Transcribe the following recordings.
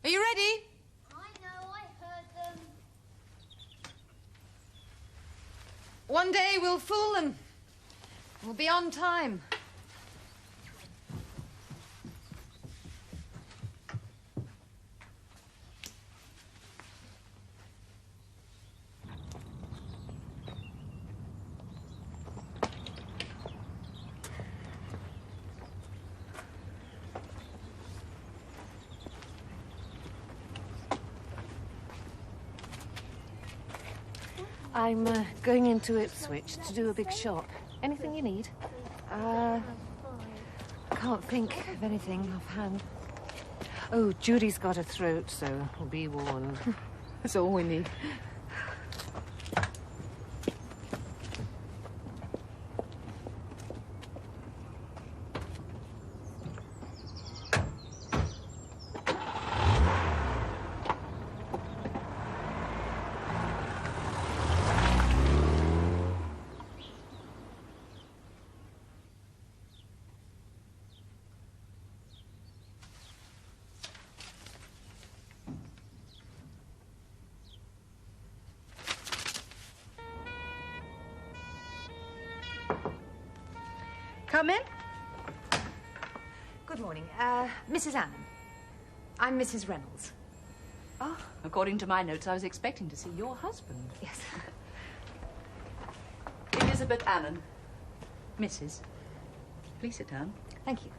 Are you ready? I know, I heard them. One day we'll fool them. We'll be on time. I'm going into Ipswich to do a big shop. Anything you need? Can't think of anything offhand. Oh, Judy's got a throat, so be warned. That's all we need. Come in. Good morning. Mrs. Allen. I'm Mrs. Reynolds. Oh, according to my notes, I was expecting to see your husband. Yes. Elizabeth Allen. Mrs. Please sit down. Thank you.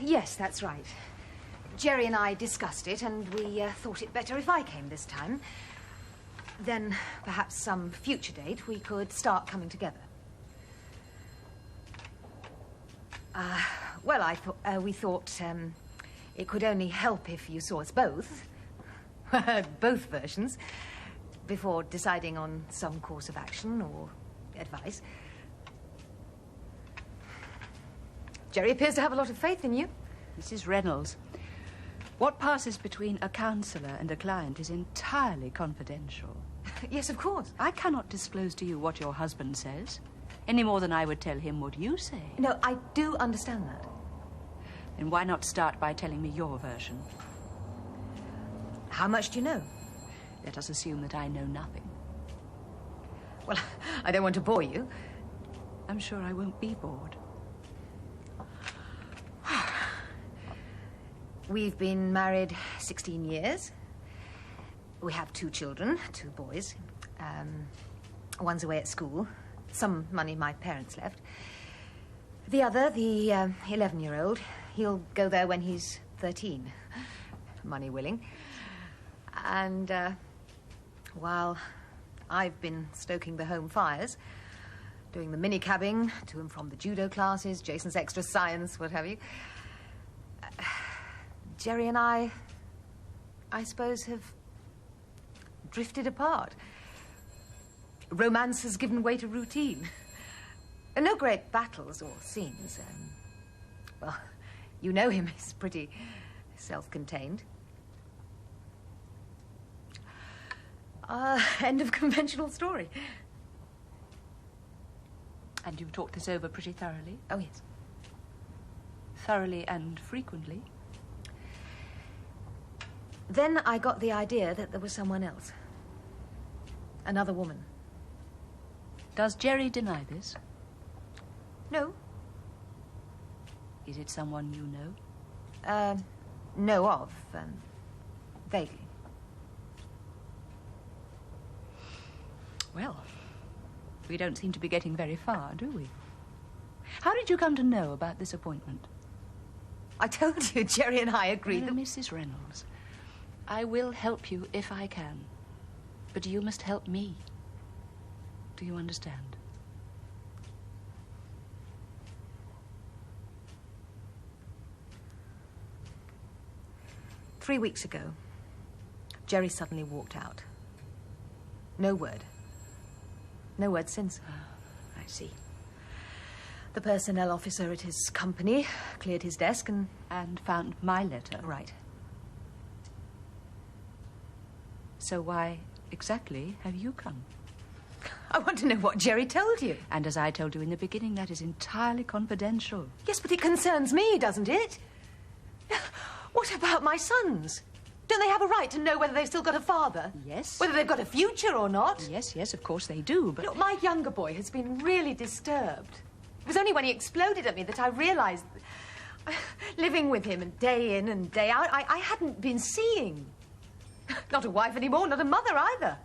Yes, that's right. Jerry and I discussed it, and we thought it better if I came this time. Then, perhaps some future date, we could start coming together. Well, we thought it could only help if you saw us both. Both versions. Before deciding on some course of action or advice. Jerry appears to have a lot of faith in you. Mrs. Reynolds, what passes between a counsellor and a client is entirely confidential. Yes, of course. I cannot disclose to you what your husband says, any more than I would tell him what you say. No, I do understand that. Then why not start by telling me your version? How much do you know? Let us assume that I know nothing. Well, I don't want to bore you. I'm sure I won't be bored. We've been married 16 years. We have 2 children, 2 boys. One's away at school. Some money my parents left. The other, the 11-year-old, he'll go there when he's 13, money willing. And while I've been stoking the home fires, doing the mini-cabbing, to and from the judo classes, Jason's extra science, what have you, Jerry and I suppose, have drifted apart. Romance has given way to routine. No great battles or scenes. Well, you know him. He's pretty self-contained. End of conventional story. And you've talked this over pretty thoroughly? Oh, yes. Thoroughly and frequently? Then I got the idea that there was someone else. Another woman. Does Jerry deny this? No. Is it someone you know? Know of, vaguely. Well, we don't seem to be getting very far, do we? How did you come to know about this appointment? I told you, Jerry and I agreed that... Mrs. Reynolds, I will help you if I can. But you must help me. Do you understand? "3 weeks ago, Jerry suddenly walked out. No word. No word since. I see. The personnel officer at his company cleared his desk and... And found my letter. Right. So why exactly have you come? I want to know what Jerry told you. And as I told you in the beginning, that is entirely confidential. Yes, but it concerns me, doesn't it? What about my sons? Don't they have a right to know whether they've still got a father? Yes. Whether they've got a future or not? Yes, yes, of course they do, but... Look, my younger boy has been really disturbed. It was only when he exploded at me that I realised... living with him and day in and day out, I hadn't been seeing. Not a wife anymore, not a mother either.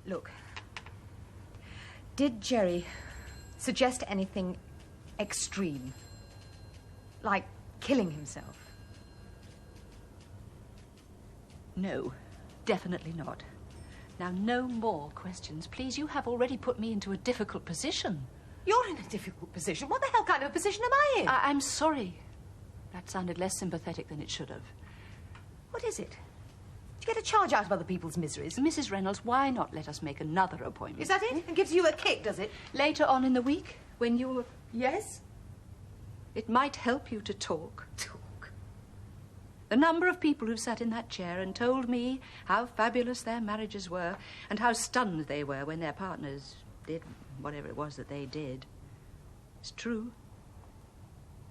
Look, did Jerry suggest anything extreme? Like killing himself? No, definitely not. Now, no more questions, please. You have already put me into a difficult position. You're in a difficult position. What the hell kind of a position am I in? I'm sorry. That sounded less sympathetic than it should have. What is it? Do you get a charge out of other people's miseries? Mrs. Reynolds, why not let us make another appointment? Is that it? It gives you a kick, does it? Later on in the week, when you... Yes? It might help you to talk. Talk. The number of people who sat in that chair and told me how fabulous their marriages were and how stunned they were when their partners did whatever it was that they did. It's true.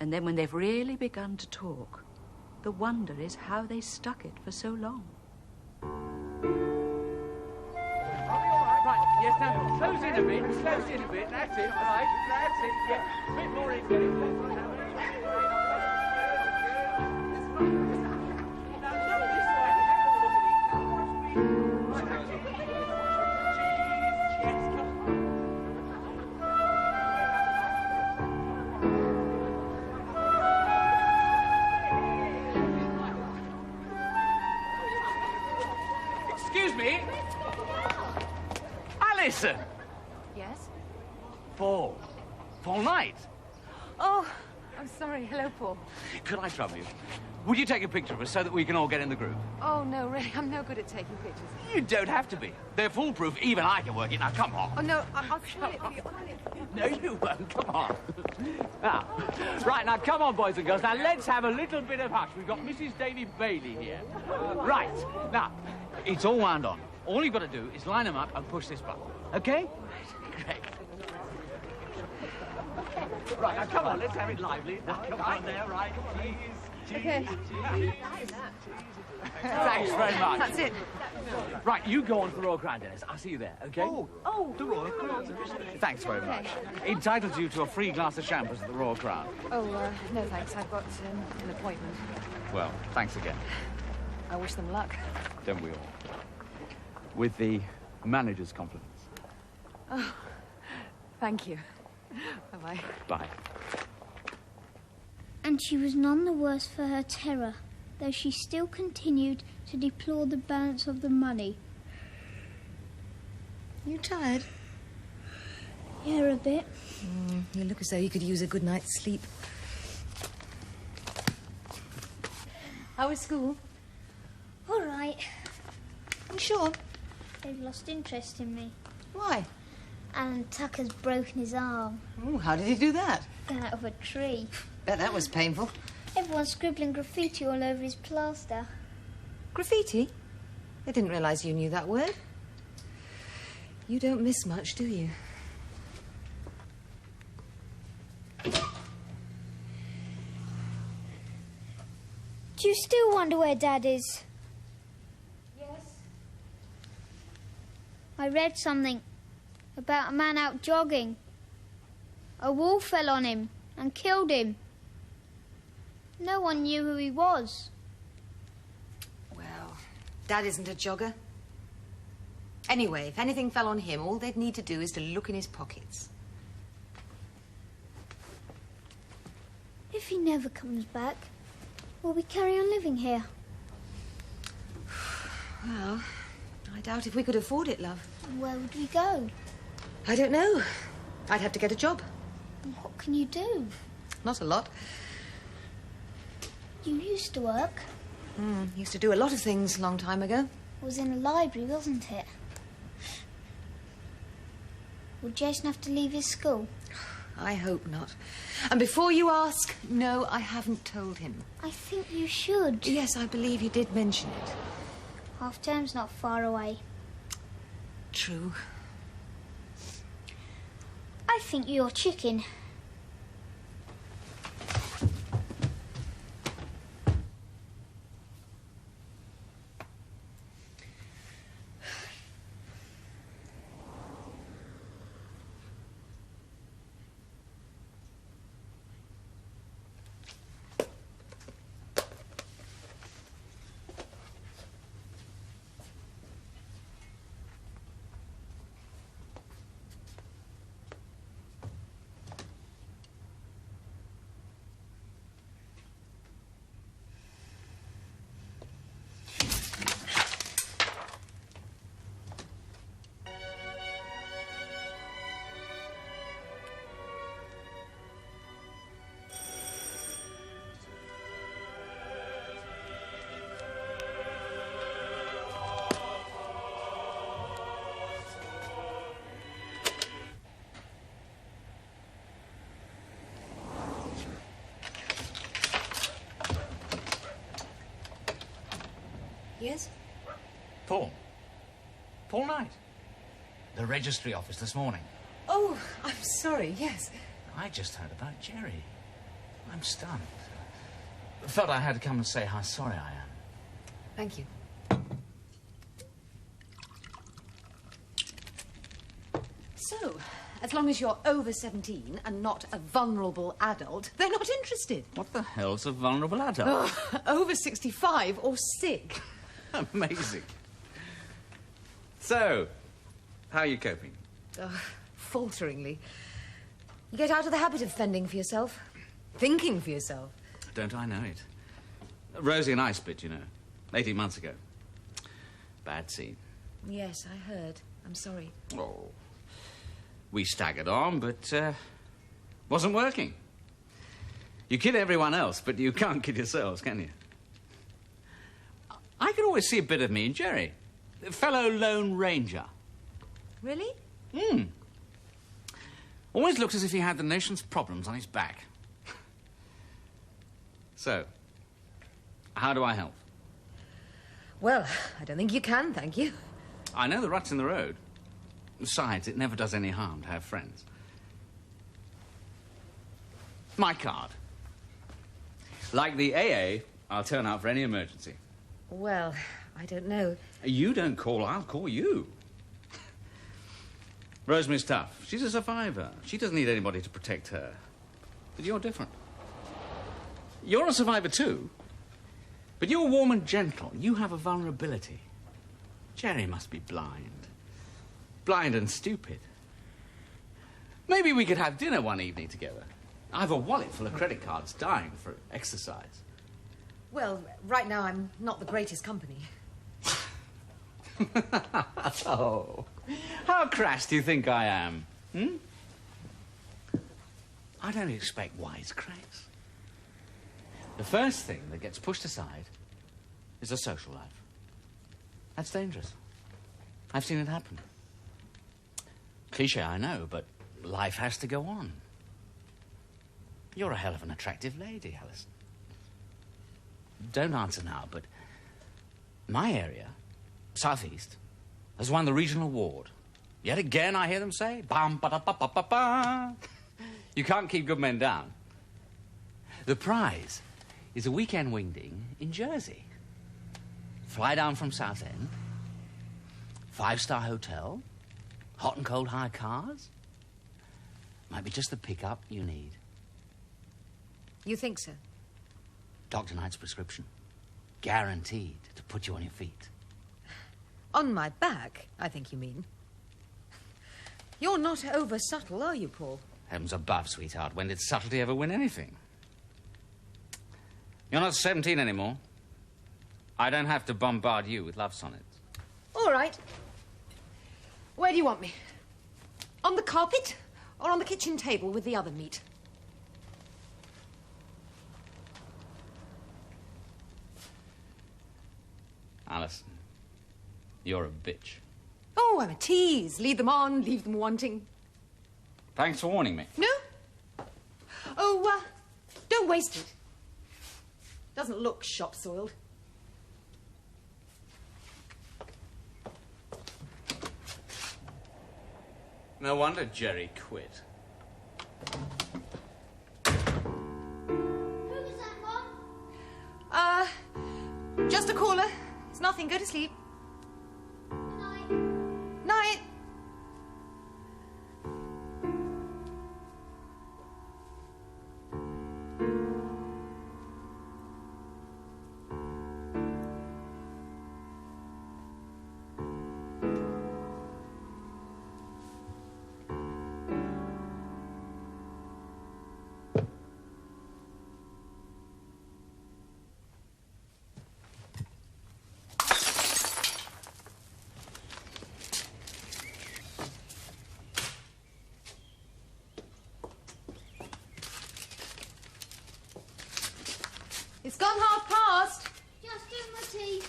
And then when they've really begun to talk, the wonder is how they stuck it for so long. Right, yes, now, close in a bit, that's it, right, that's it, yeah, a bit more in, Excuse me. Alison. Yes? Paul Knight. Oh, I'm sorry. Hello, Paul. Could I trouble you? Would you take a picture of us so that we can all get in the group? Oh, no, really, I'm no good at taking pictures. You don't have to be. They're foolproof. Even I can work it. Now, come on. Oh, no, I'll try it for you. No, you won't. Come on. Now, right, now, come on, boys and girls. Now, let's have a little bit of hush. We've got Mrs. Davy Bailey here. Right. Now, it's all wound on. All you've got to do is line them up and push this button. OK? Great. Right, now, come on, let's have it lively. Now, come on there, right? Cheese, Okay. cheese. Thanks very much. That's it. Right, you go on to the Royal Crown, Dennis. I'll see you there, OK? Oh, the Royal Crown. Thanks very much. Entitles you to a free glass of champers at the Royal Crown. Oh, no thanks. I've got an appointment. Well, thanks again. I wish them luck. Don't we all? With the manager's compliments. Oh, thank you. Bye-bye. Bye. And she was none the worse for her terror, though she still continued to deplore the balance of the money. You tired? Yeah, a bit. You look as though you could use a good night's sleep. How was school? All right. You sure? They've lost interest in me. Why? Alan Tucker's broken his arm. Oh, how did he do that? Out of a tree. Bet that was painful. Everyone's scribbling graffiti all over his plaster. Graffiti? I didn't realise you knew that word. You don't miss much, do you? Do you still wonder where Dad is? Yes. I read something about a man out jogging. A wolf fell on him and killed him. No one knew who he was. Well, Dad isn't a jogger. Anyway, if anything fell on him, all they'd need to do is to look in his pockets. If he never comes back, will we carry on living here? Well, I doubt if we could afford it, love. Where would we go? I don't know. I'd have to get a job. And what can you do? Not a lot. You used to work. Used to do a lot of things a long time ago. It was in a library, wasn't it? Will Jason have to leave his school? I hope not. And before you ask, no, I haven't told him. I think you should. Yes, I believe you did mention it. Half-term's not far away. True. I think you're chicken. Yes? Paul. Paul Knight. The registry office this morning. Oh, I'm sorry, yes. I just heard about Jerry. I'm stunned. Felt I had to come and say how sorry I am. Thank you. So, as long as you're over 17 and not a vulnerable adult, they're not interested. What the hell's a vulnerable adult? Oh, over 65 or sick. Amazing. So, how are you coping? Falteringly. You get out of the habit of fending for yourself. Thinking for yourself. Don't I know it? Rosie and I split, you know, 18 months ago. Bad scene. Yes, I heard. I'm sorry. Oh. We staggered on, but wasn't working. You kid everyone else, but you can't kid yourselves, can you? I could always see a bit of me in Jerry. A fellow Lone Ranger. Really? Always looked as if he had the nation's problems on his back. So, how do I help? Well, I don't think you can, thank you. I know the rut's in the road. Besides, it never does any harm to have friends. My card. Like the AA, I'll turn out for any emergency. Well, I don't know. You don't call, I'll call you. Rosemary's tough. She's a survivor. She doesn't need anybody to protect her. But you're different. You're a survivor too. But you're warm and gentle. You have a vulnerability. Jerry must be blind. Blind and stupid. Maybe we could have dinner one evening together. I have a wallet full of credit cards dying for exercise. Well, right now I'm not the greatest company. Oh, how crass do you think I am? I don't expect wisecracks. The first thing that gets pushed aside is a social life. That's dangerous. I've seen it happen. Cliché, I know, but life has to go on. You're a hell of an attractive lady, Alison. Don't answer now, but my area, Southeast, has won the regional award. Yet again, I hear them say, bam, ba da ba ba ba ba. You can't keep good men down. The prize is a weekend wingding in Jersey. Fly down from Southend, 5-star hotel, hot and cold hire cars. Might be just the pickup you need. You think so? Dr. Knight's prescription. Guaranteed to put you on your feet. On my back, I think you mean. You're not over subtle, are you, Paul? Heavens above, sweetheart. When did subtlety ever win anything? You're not 17 anymore. I don't have to bombard you with love sonnets. All right. Where do you want me? On the carpet or on the kitchen table with the other meat? Alison, you're a bitch. Oh, I'm a tease. Lead them on, leave them wanting. Thanks for warning me. No? Oh, don't waste it. Doesn't look shop-soiled. No wonder Jerry quit. Who was that, Mom? Just a caller. It's nothing. Go to sleep. Good night. Night. It's gone past. Just do my tea.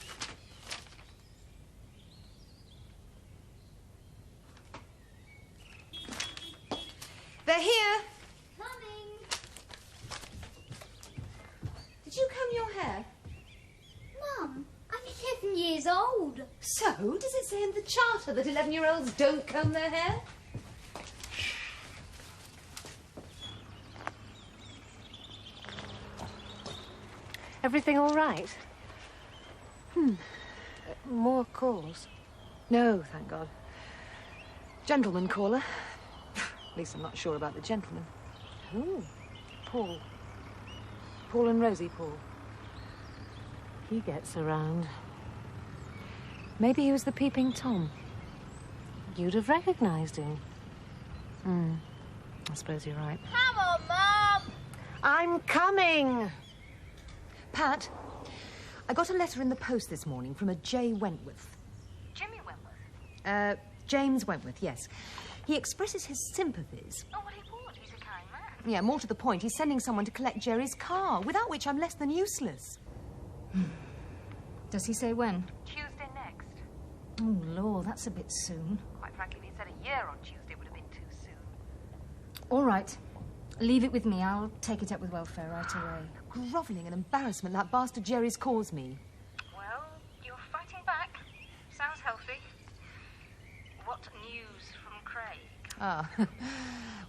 They're here. Coming. Did you comb your hair? Mum, I live 11 years old. So, does it say in the charter that 11-year-olds don't comb their hair? Everything all right? More calls? No, thank God. Gentleman caller. At least I'm not sure about the gentleman. Who? Paul. Paul and Rosie Paul. He gets around. Maybe he was the Peeping Tom. You'd have recognised him. I suppose you're right. Come on, Mum! I'm coming! Pat, I got a letter in the post this morning from a J. Wentworth. Jimmy Wentworth? James Wentworth, yes. He expresses his sympathies. Oh, well, he would. He's a kind man. Yeah, more to the point, he's sending someone to collect Jerry's car, without which I'm less than useless. Does he say when? Tuesday next. Oh, Lord, that's a bit soon. Quite frankly, if he'd said a year on Tuesday, it would have been too soon. All right. Leave it with me. I'll take it up with welfare right away. Grovelling and embarrassment that bastard Jerry's caused me. Well, you're fighting back. Sounds healthy. What news from Craig? Ah,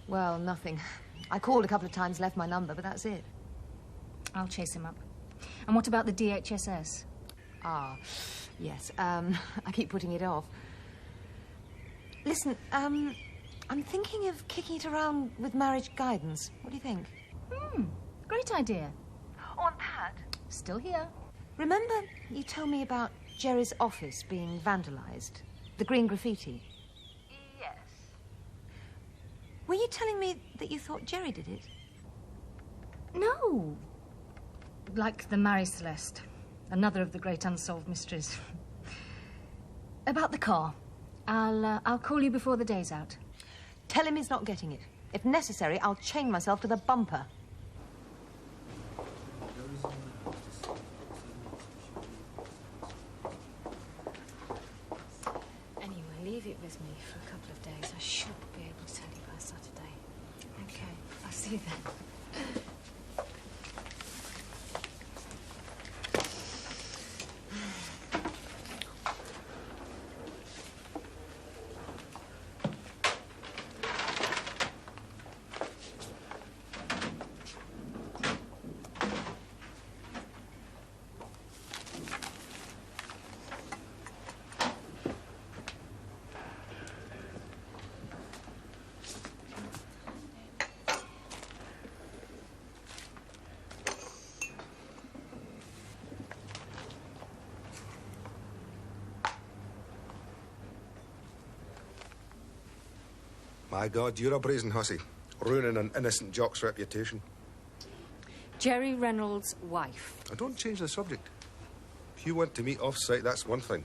well, nothing. I called a couple of times, left my number, but that's it. I'll chase him up. And what about the DHSS? Ah, yes, I keep putting it off. Listen, I'm thinking of kicking it around with marriage guidance. What do you think? Great idea. Oh, and Pat? Still here. Remember you told me about Jerry's office being vandalised? The green graffiti? Yes. Were you telling me that you thought Jerry did it? No. Like the Marie Celeste. Another of the great unsolved mysteries. About the car. I'll call you before the day's out. Tell him he's not getting it. If necessary, I'll chain myself to the bumper. Anyway, leave it with me for a couple of days. I should be able to tell you by Saturday. Okay, I'll see you then. My God, you're a brazen hussy, ruining an innocent jock's reputation. Jerry Reynolds' wife. I don't change the subject. If you want to meet off-site, that's one thing.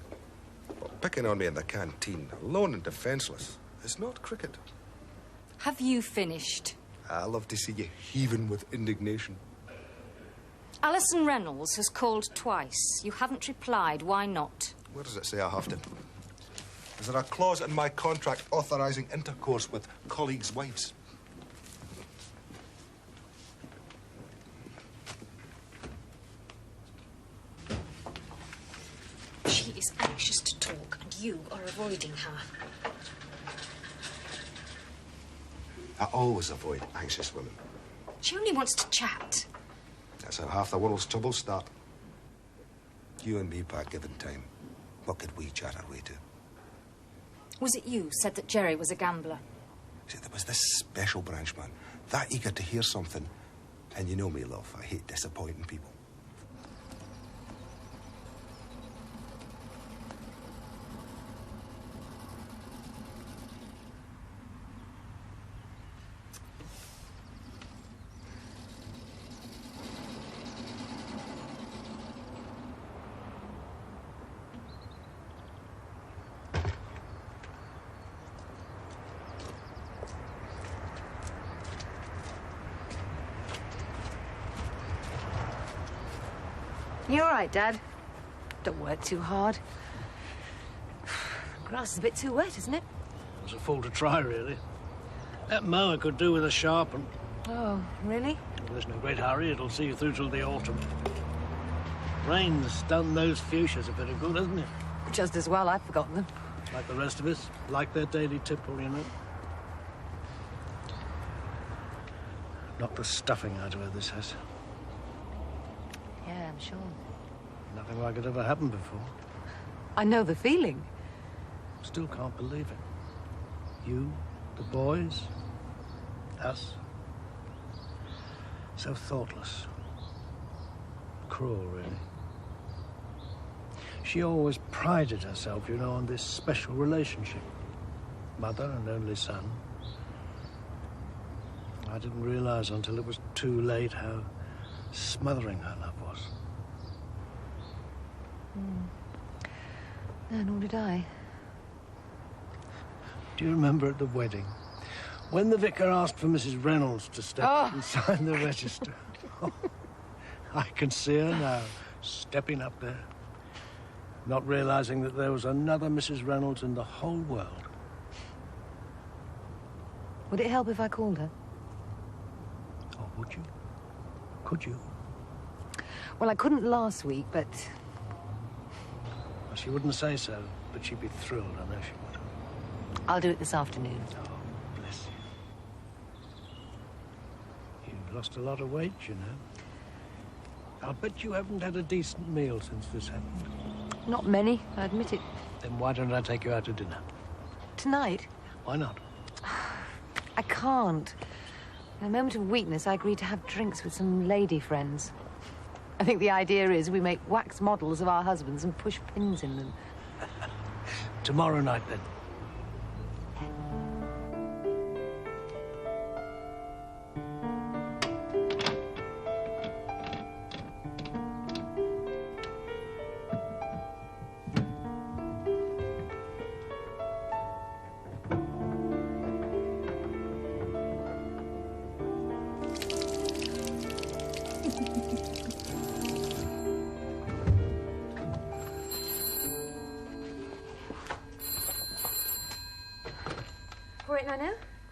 But picking on me in the canteen, alone and defenceless, is not cricket. Have you finished? I love to see you heaving with indignation. Alison Reynolds has called twice. You haven't replied. Why not? Where does it say I have to? Is there a clause in my contract authorising intercourse with colleagues' wives? She is anxious to talk, and you are avoiding her. I always avoid anxious women. She only wants to chat. That's how half the world's troubles start. You and me, Pat, given time, what could we chat our way to? Was it you said that Jerry was a gambler? See, there was this special branch man, that eager to hear something. And you know me, love, I hate disappointing people. You all right, Dad? Don't work too hard. Grass is a bit too wet, isn't it? It was a fool to try, really. That mower could do with a sharpen. Oh, really? Well, there's no great hurry. It'll see you through till the autumn. Rain's done those fuchsias a bit of good, hasn't it? Just as well, I'd forgotten them. Like the rest of us. Like their daily tipple, you know. Knocked the stuffing out of her, this has. Yeah, I'm sure. Nothing like it ever happened before. I know the feeling. Still can't believe it. You, the boys, us. So thoughtless. Cruel, really. She always prided herself, you know, on this special relationship. Mother and only son. I didn't realize until it was too late how smothering her love was. No, nor did I. Do you remember at the wedding, when the vicar asked for Mrs. Reynolds to step up and sign the register? Oh, I can see her now, stepping up there, not realizing that there was another Mrs. Reynolds in the whole world. Would it help if I called her? Oh, would you? Could you? Well, I couldn't last week, but... Well, she wouldn't say so, but she'd be thrilled, I know she would. I'll do it this afternoon. Oh, bless you. You've lost a lot of weight, you know. I'll bet you haven't had a decent meal since this happened. Not many, I admit it. Then why don't I take you out to dinner? Tonight? Why not? I can't. In a moment of weakness, I agreed to have drinks with some lady friends. I think the idea is we make wax models of our husbands and push pins in them. Tomorrow night, then.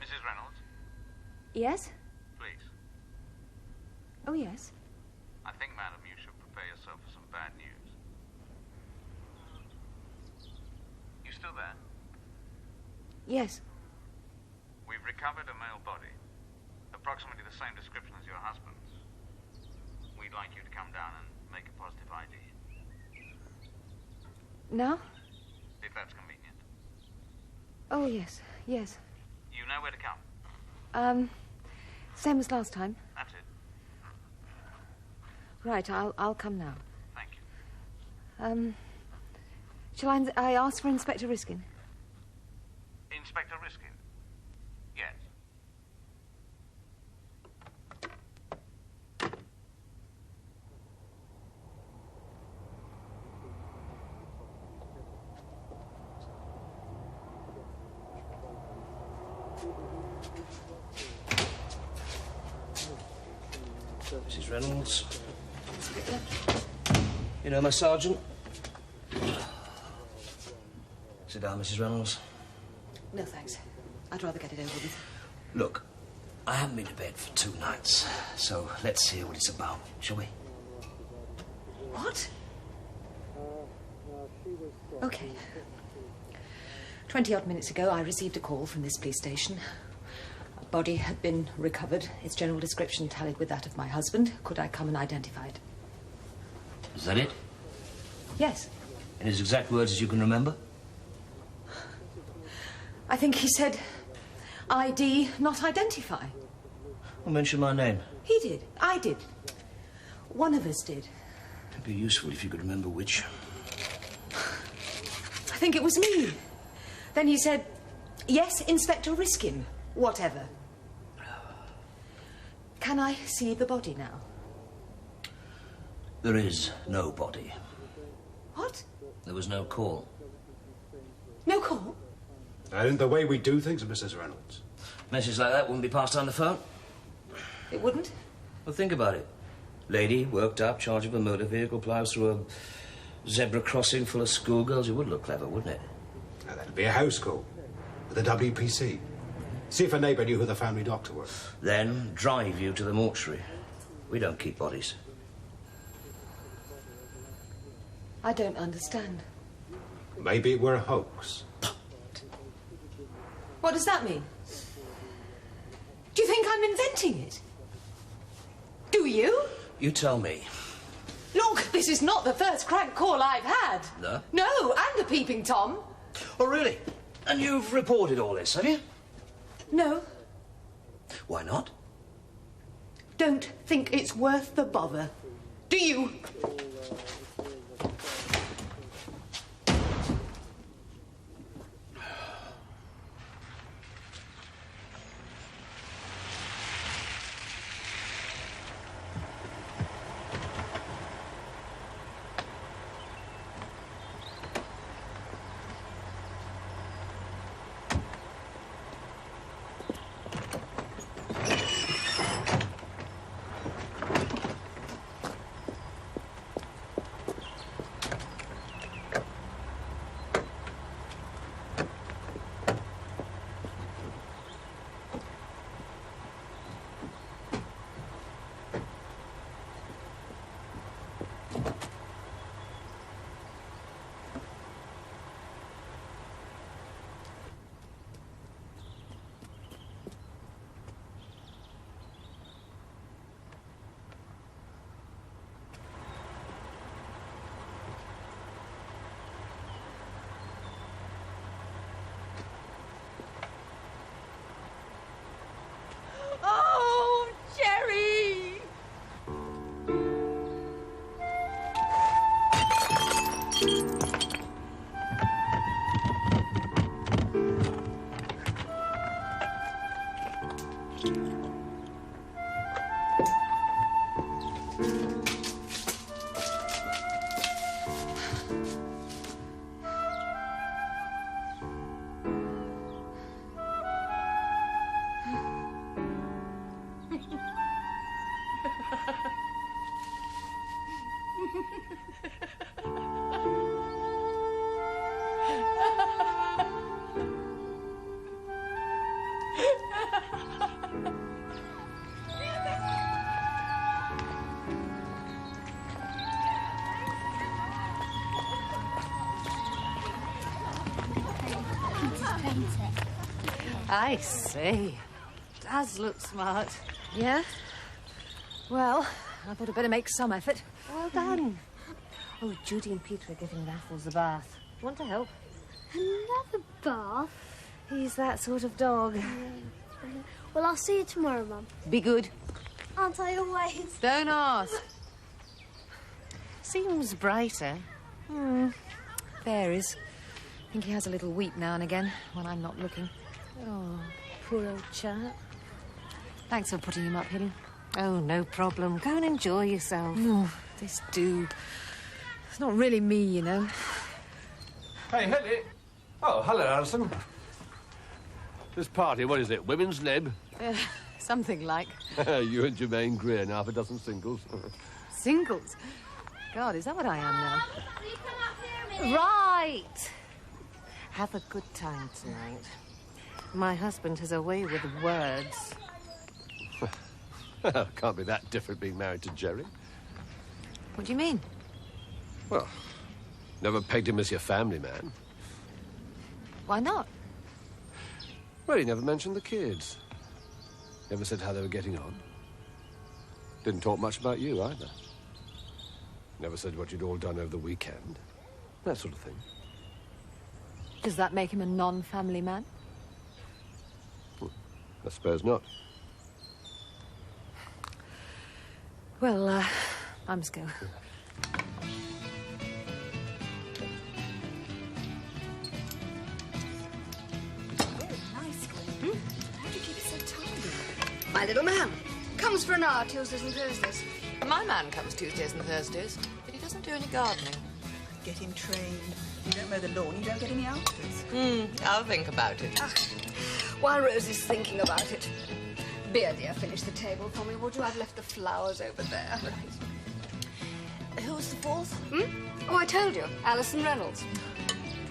Mrs. Reynolds? Yes? Please. Oh, yes. I think, madam, you should prepare yourself for some bad news. You still there? Yes. We've recovered a male body. Approximately the same description as your husband's. We'd like you to come down and make a positive ID. Now? If that's convenient. Oh, yes. Yes. You know where to come? Same as last time. That's it. Right, I'll come now. Thank you. Shall I ask for Inspector Riskin? Inspector Riskin? Yes. Mrs. Reynolds. You know my sergeant? Sit down, Mrs. Reynolds. No, thanks. I'd rather get it over with. Look, I haven't been to bed for 2 nights, so let's hear what it's about, shall we? What? Okay. 20-odd minutes ago, I received a call from this police station. A body had been recovered. Its general description tallied with that of my husband. Could I come and identify it? Is that it? Yes. In his exact words as you can remember? I think he said, ID, not identify. Well, mention my name. He did. I did. One of us did. It'd be useful if you could remember which. I think it was me. Then he said, yes, Inspector Riskin. Whatever. Can I see the body now? There is no body. What? There was no call. No call? That isn't the way we do things, Mrs. Reynolds. Message like that wouldn't be passed on the phone. It wouldn't? Well, think about it. Lady, worked up, charge of a motor vehicle, plows through a zebra crossing full of schoolgirls. It would look clever, wouldn't it? Now, that'd be a house call with the WPC. See if a neighbour knew who the family doctor was. Then drive you to the mortuary. We don't keep bodies. I don't understand. Maybe it were a hoax. What does that mean? Do you think I'm inventing it? Do you? You tell me. Look, this is not the first crank call I've had. No? No, and a peeping Tom. Oh, really? And you've reported all this, have you? No. Why not? Don't think it's worth the bother. Do you? Oh, Jerry! I see. Does look smart. Yeah? Well, I thought I'd better make some effort. Well done. Oh, Judy and Peter are giving Raffles a bath. Want to help? Another bath? He's that sort of dog. Well, I'll see you tomorrow, Mum. Be good. Aren't I always? Don't ask. Seems brighter. Varies. I think he has a little weep now and again when I'm not looking. Oh, poor old chap. Thanks for putting him up, Hilly. Oh, no problem. Go and enjoy yourself. Oh, this do. It's not really me, you know. Hey, Hilly. Oh, hello, Alison. This party, what is it, women's lib? Something like. You and Jermaine Greer and half a dozen singles. Singles? God, is that what I am now? Right. Have a good time tonight. My husband has a way with words. Can't be that different being married to Jerry. What do you mean? Well, never pegged him as your family man. Why not? Well, he never mentioned the kids. Never said how they were getting on. Didn't talk much about you, either. Never said what you'd all done over the weekend. That sort of thing. Does that make him a non-family man? I suppose not. Well, I must go. How do you keep it so tidy? My little man comes for an hour Tuesdays and Thursdays. My man comes Tuesdays and Thursdays, but he doesn't do any gardening. Get him trained. You don't mow the lawn, you don't get any outers. I'll think about it. While Rose is thinking about it, Bear, dear, finish the table for me, would you? I've left the flowers over there. Right. Who's the fourth? Oh, I told you. Alison Reynolds.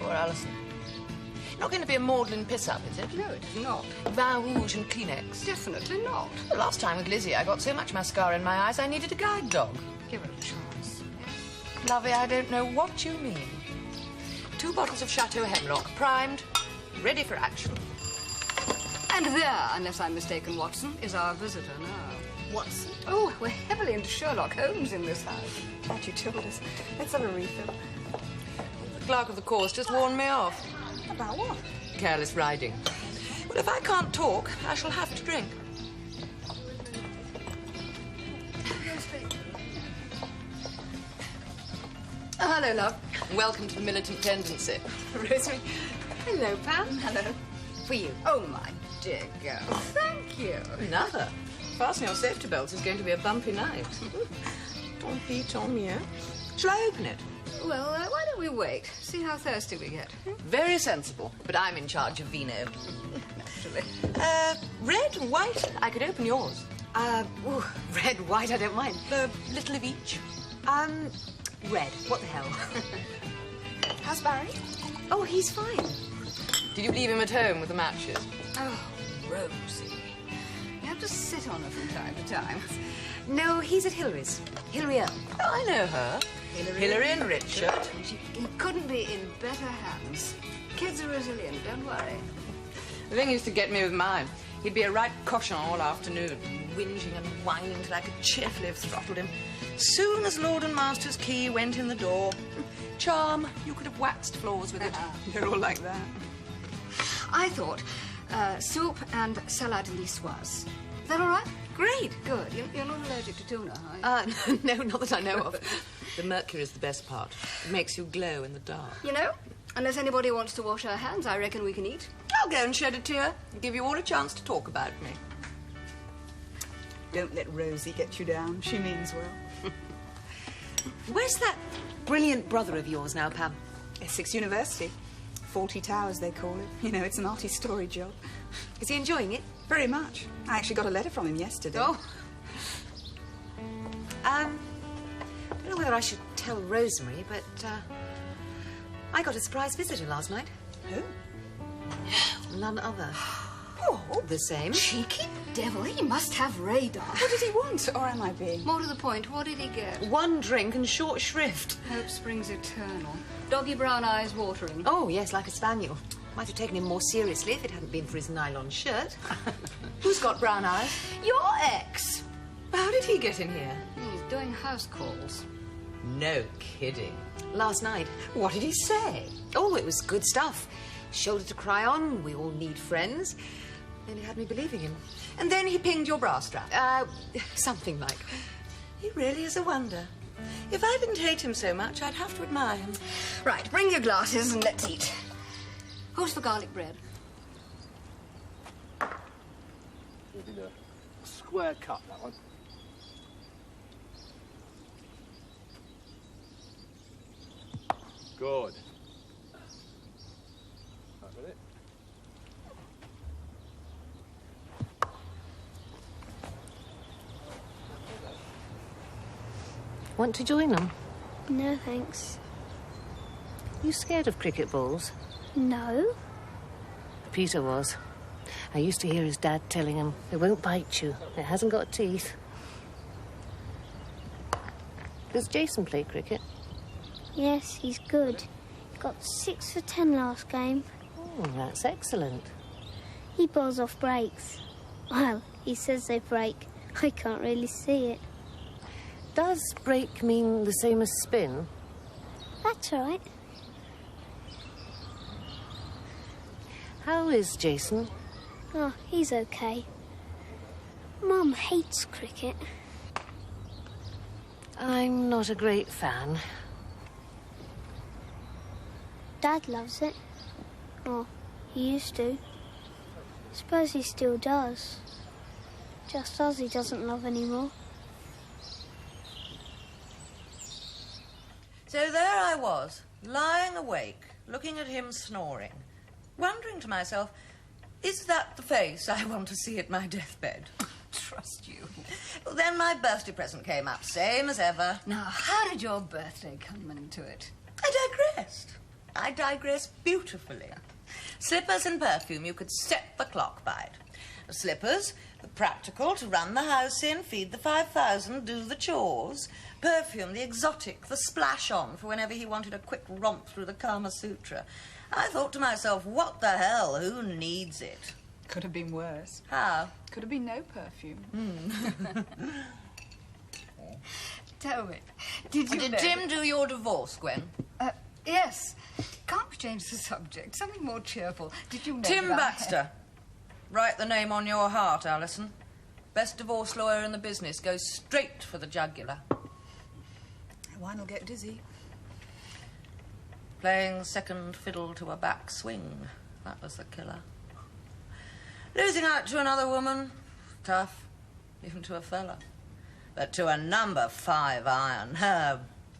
Poor Alison. Not going to be a maudlin piss-up, is it? No, it is not. Vin Rouge and Kleenex? Definitely not. The last time with Lizzie, I got so much mascara in my eyes, I needed a guide dog. Give her a chance. Lovey, I don't know what you mean. 2 bottles of Chateau Hemlock, primed, ready for action. And there, unless I'm mistaken, Watson, is our visitor now. Watson? Oh, we're heavily into Sherlock Holmes in this house. Thought you told us. Let's have a refill. The clerk of the course just warned me off. About what? Careless riding. Well, if I can't talk, I shall have to drink. Hello, love. Welcome to the militant tendency. Rosemary. Hello, Pam. Hello. For you. Oh, my dear girl. Thank you. Another. Fasten your safety belts. It's going to be a bumpy night. Tant pis, tant mieux. Shall I open it? Well, why don't we wait? See how thirsty we get. Very sensible, but I'm in charge of vino. Naturally. Red and white? I could open yours. Red, white, I don't mind. A little of each. Red. What the hell? How's Barry? Oh, he's fine. Did you leave him at home with the matches? Oh, Rosie. You have to sit on her from time to time. No, he's at Hillary's. Hillary Earl. Oh, I know her. Hillary and Richard. She couldn't be in better hands. Kids are resilient, don't worry. The thing used to get me with mine. He'd be a right cochon all afternoon, whinging and whining till I could cheerfully have throttled him. Soon as Lord and Master's key went in the door, charm, you could have waxed floors with it. They're all like that. I thought soup and salad niçoise. Is that all right? Great. Good. You're not allergic to tuna, are you? No, not that I know of. The mercury's the best part. It makes you glow in the dark. You know, unless anybody wants to wash our hands, I reckon we can eat. I'll go and shed a tear and give you all a chance to talk about me. Don't let Rosie get you down. She means well. Where's that brilliant brother of yours now, Pam? Essex University. 40 Towers, they call it. You know, it's a multi-story job. Is he enjoying it? Very much. I actually got a letter from him yesterday. Oh. I don't know whether I should tell Rosemary, but I got a surprise visitor last night. Who? None other. Oh, the same. Cheeky devil. He must have radar. What did he want? Or am I being? More to the point, what did he get? One drink and short shrift. Hope springs eternal. Doggy brown eyes watering. Oh, yes, like a spaniel. Might have taken him more seriously if it hadn't been for his nylon shirt. Who's got brown eyes? Your ex. How did he get in here? He's doing house calls. No kidding. Last night. What did he say? Oh, it was good stuff. Shoulder to cry on, we all need friends. Nearly had me believing him. And then he pinged your bra strap? Something like. He really is a wonder. If I didn't hate him so much, I'd have to admire him. Right, bring your glasses and let's eat. Who's for garlic bread? We'll do a square cut, that one. Good. That with it. Want to join them? No, thanks. You scared of cricket balls? No. Peter was. I used to hear his dad telling him, it won't bite you. It hasn't got teeth. Does Jason play cricket? Yes, he's good. He got 6 for 10 last game. Oh, that's excellent. He bowls off breaks. Well, he says they break. I can't really see it. Does break mean the same as spin? That's all right. How is Jason? Oh, he's okay. Mum hates cricket. I'm not a great fan. Dad loves it. Oh, he used to. Suppose he still does. Just us he doesn't love anymore. So there I was, lying awake, looking at him snoring, wondering to myself, is that the face I want to see at my deathbed? Trust you. Well, then my birthday present came up, same as ever. Now, how did your birthday come into it? I digressed beautifully. Slippers and perfume, you could set the clock by it. Slippers, The practical, to run the house in, feed the 5,000, do the chores. Perfume, the exotic, the splash-on for whenever he wanted a quick romp through the Kama Sutra. I thought to myself, what the hell, who needs it? Could have been worse. How? Could have been no perfume. Tell me, did Tim do your divorce, Gwen? Yes. Can't we change the subject? Something more cheerful. Did you know Tim that Baxter. Write the name on your heart, Alison. Best divorce lawyer in the business. Goes straight for the jugular. Wine'll get dizzy. Playing second fiddle to a back swing. That was the killer. Losing out to another woman. Tough. Even to a fella. But to a number 5 iron.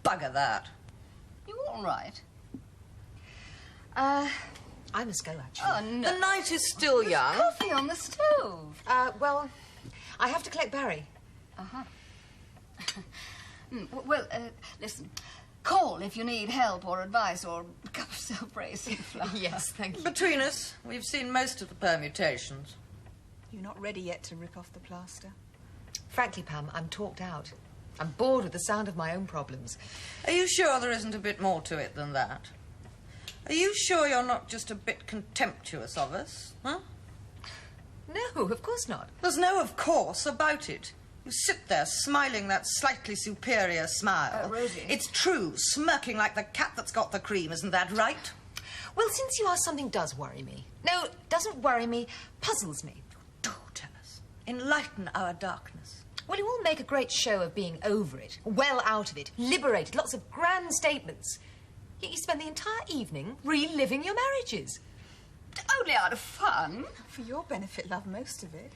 Bugger that. You all right? I must go, actually. Oh, no. The night is still young. Coffee on the stove. Well, I have to collect Barry. Uh-huh. Well, listen. Call if you need help or advice or a cup of self-raising flour. Yes, thank you. Between us, we've seen most of the permutations. You're not ready yet to rip off the plaster? Frankly, Pam, I'm talked out. I'm bored with the sound of my own problems. Are you sure there isn't a bit more to it than that? Are you sure you're not just a bit contemptuous of us, huh? No, of course not. There's no of course about it. You sit there smiling that slightly superior smile. Rosie. It's true, smirking like the cat that's got the cream, isn't that right? Well, since you ask, something does worry me. No, doesn't worry me, puzzles me. Do tell us. Enlighten our darkness. Well, you all make a great show of being over it, well out of it, liberated, lots of grand statements. Yet you spend the entire evening reliving your marriages. Only out of fun. For your benefit, love, most of it.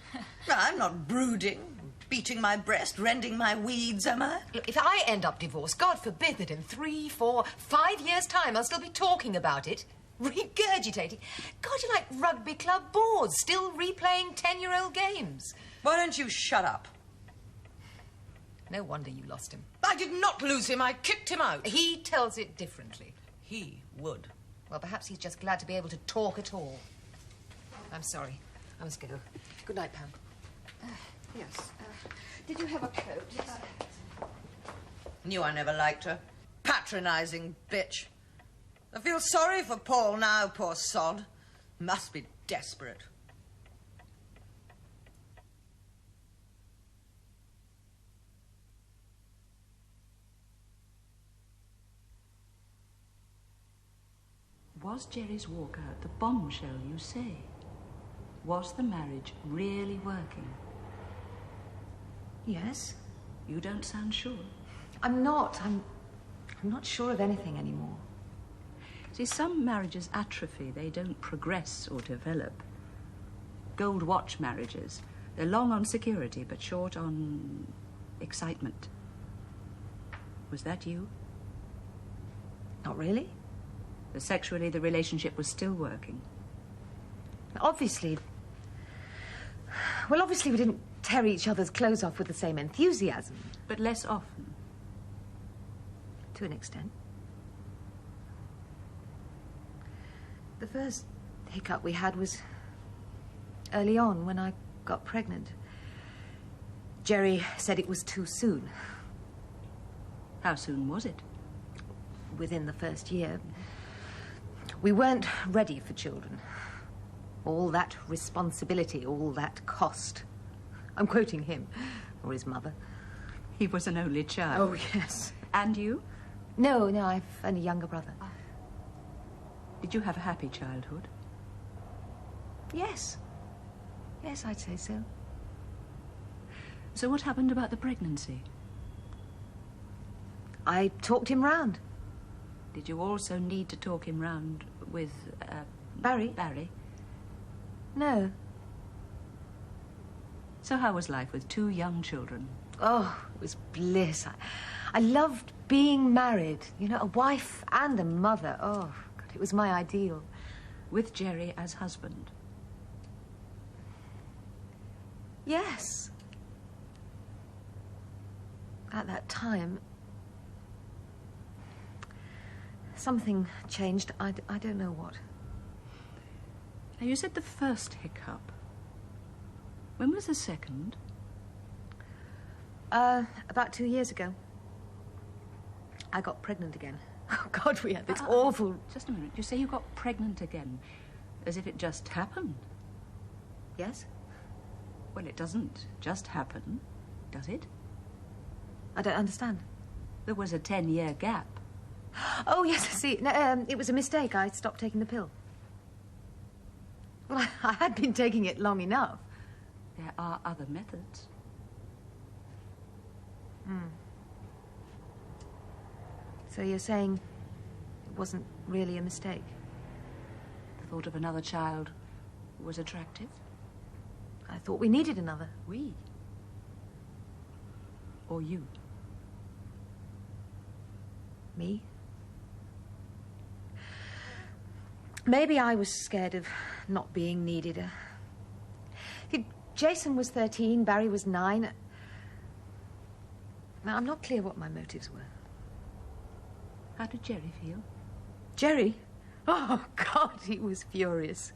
I'm not brooding, beating my breast, rending my weeds, am I? Look, if I end up divorced, God forbid that in 3, 4, 5 years' time I'll still be talking about it, regurgitating. God, you're like rugby club boards, still replaying 10-year-old games. Why don't you shut up? No wonder you lost him. I did not lose him. I kicked him out. He tells it differently. He would. Well, perhaps he's just glad to be able to talk at all. I'm sorry. I must go. Good night, Pam. Yes. Did you have a coat? Knew I never liked her. Patronising bitch. I feel sorry for Paul now, poor sod. Must be desperate. Was Jerry's walkout the bombshell you say? Was the marriage really working? Yes. You don't sound sure. I'm not. I'm not sure of anything anymore. See, some marriages atrophy. They don't progress or develop. Gold watch marriages. They're long on security, but short on excitement. Was that you? Not really. Sexually, the relationship was still working. Obviously. Well, obviously we didn't tear each other's clothes off with the same enthusiasm. But less often. To an extent. The first hiccup we had was early on when I got pregnant. Jerry said it was too soon. How soon was it? Within the first year. We weren't ready for children. All that responsibility, all that cost. I'm quoting him, or his mother. He was an only child. Oh, yes. And you? No, I've only a younger brother. Did you have a happy childhood? Yes. Yes, I'd say so. So what happened about the pregnancy? I talked him round. Did you also need to talk him round with, Barry? Barry? No. So how was life with 2 young children? Oh, it was bliss. I loved being married. You know, a wife and a mother. Oh, God, it was my ideal. With Jerry as husband? Yes. At that time, something changed. I don't know what. Now, you said the first hiccup. When was the second? About 2 years ago. I got pregnant again. Oh, God, we had this awful... Just a minute. You say you got pregnant again, as if it just happened. Yes? Well, it doesn't just happen, does it? I don't understand. There was a 10-year gap. Oh, yes, I see. No, it was a mistake. I stopped taking the pill. Well, I had been taking it long enough. There are other methods. So you're saying it wasn't really a mistake? The thought of another child was attractive? I thought we needed another. We? Or you? Me? Maybe I was scared of not being needed. Jason was 13, Barry was 9. Now, I'm not clear what my motives were. How did Jerry feel? Jerry? Oh, God, he was furious.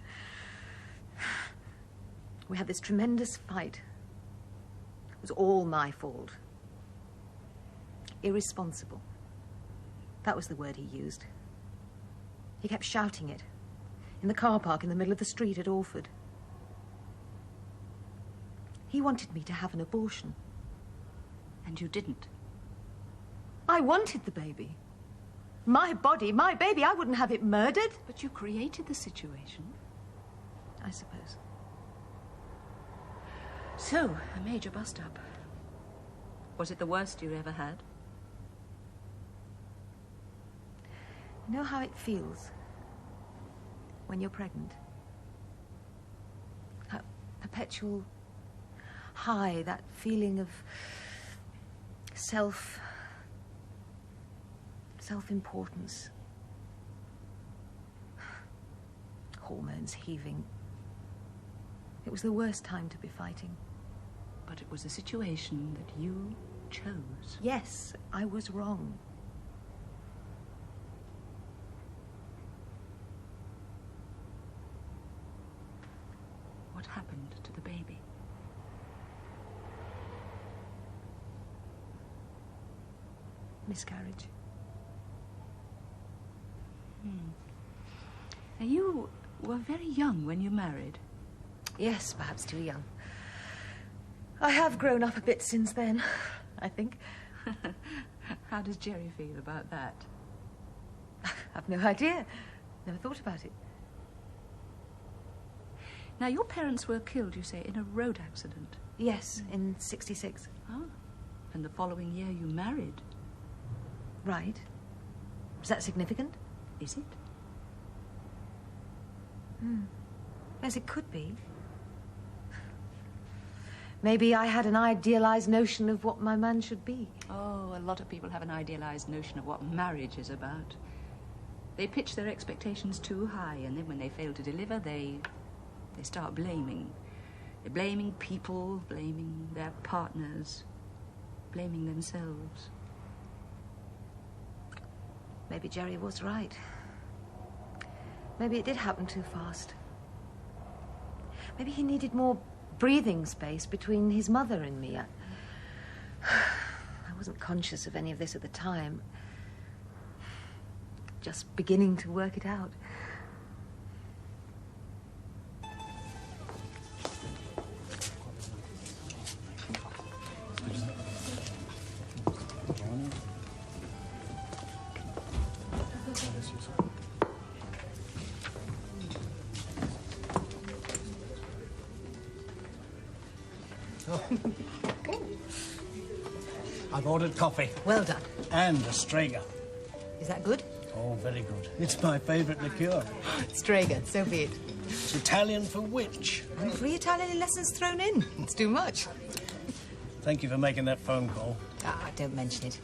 We had this tremendous fight. It was all my fault. Irresponsible. That was the word he used. He kept shouting it in the car park in the middle of the street at Orford. He wanted me to have an abortion. And you didn't? I wanted the baby. My body, my baby. I wouldn't have it murdered. But you created the situation. I suppose. So, a major bust-up. Was it the worst you ever had? You know how it feels when you're pregnant? That perpetual high, that feeling of self-importance. Hormones heaving. It was the worst time to be fighting. But it was a situation that you chose. Yes, I was wrong. What happened to the baby? Miscarriage. Now, you were very young when you married. Yes, perhaps too young. I have grown up a bit since then, I think. How does Jerry feel about that? I've no idea. Never thought about it. Now, your parents were killed, you say, in a road accident? Yes, in '66. Oh. And the following year you married? Right. Is that significant? Is it? Yes, it could be. Maybe I had an idealized notion of what my man should be. Oh, a lot of people have an idealized notion of what marriage is about. They pitch their expectations too high, and then when they fail to deliver, they start blaming. They're blaming people, blaming their partners, blaming themselves. Maybe Jerry was right. Maybe it did happen too fast. Maybe he needed more breathing space between his mother and me. I wasn't conscious of any of this at the time. Just beginning to work it out. I've ordered coffee. Well done. And a Strega. Is that good? Oh, very good. It's my favourite liqueur. Strega, so be it. It's Italian for witch. And 3 Italian lessons thrown in. It's too much. Thank you for making that phone call. Ah, don't mention it.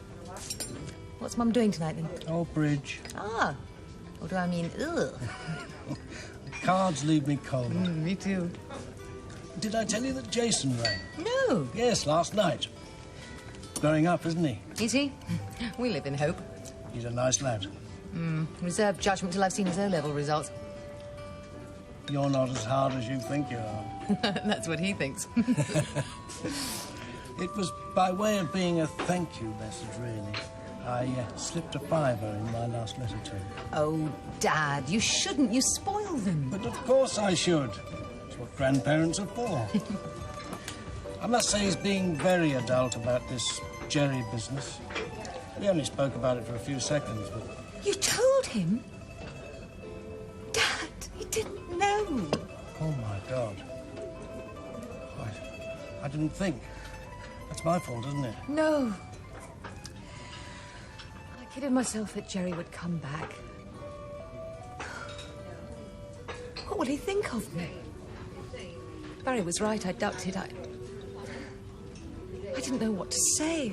What's Mum doing tonight, then? Oh, bridge. Ah. Or do I mean, ugh? Cards leave me cold. Me too. Did I tell you that Jason rang? No. Yes, last night. Growing up, isn't he? Is he? We live in hope. He's a nice lad. Reserve judgment till I've seen his O-level results. you're not as hard as you think you are. That's what he thinks. It was by way of being a thank you message, really. I slipped a £5 in my last letter to you. Oh, Dad, you shouldn't. You spoil them. But of course I should. It's what grandparents are for. I must say he's being very adult about this Jerry business. We only spoke about it for a few seconds, but... You told him? Dad, he didn't know. Oh, my God. I didn't think. That's my fault, isn't it? No. I kidded myself that Jerry would come back. What will he think of me? Barry was right, I ducked it. I didn't know what to say.